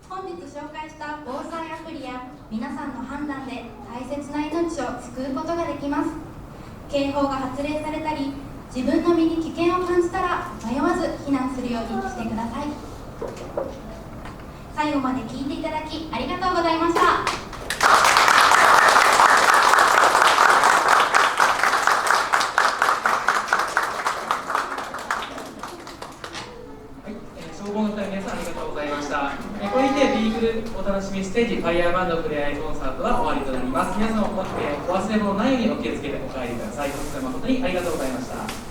本日紹介した防災アプリや皆さんの判断で大切な命を救うことができます。警報が発令されたり自分の身に危険を感じたら迷わず避難するようにしてください。最後まで聞いていただきありがとうございました。消防の2人、皆さんありがとうございました。これにてビーグルお楽しみステージファイヤーバンドふれあいコンサートは終わりとなります。皆さんお忘れ物ないようにお気をつけてお帰りください。本日は誠にありがとうございました。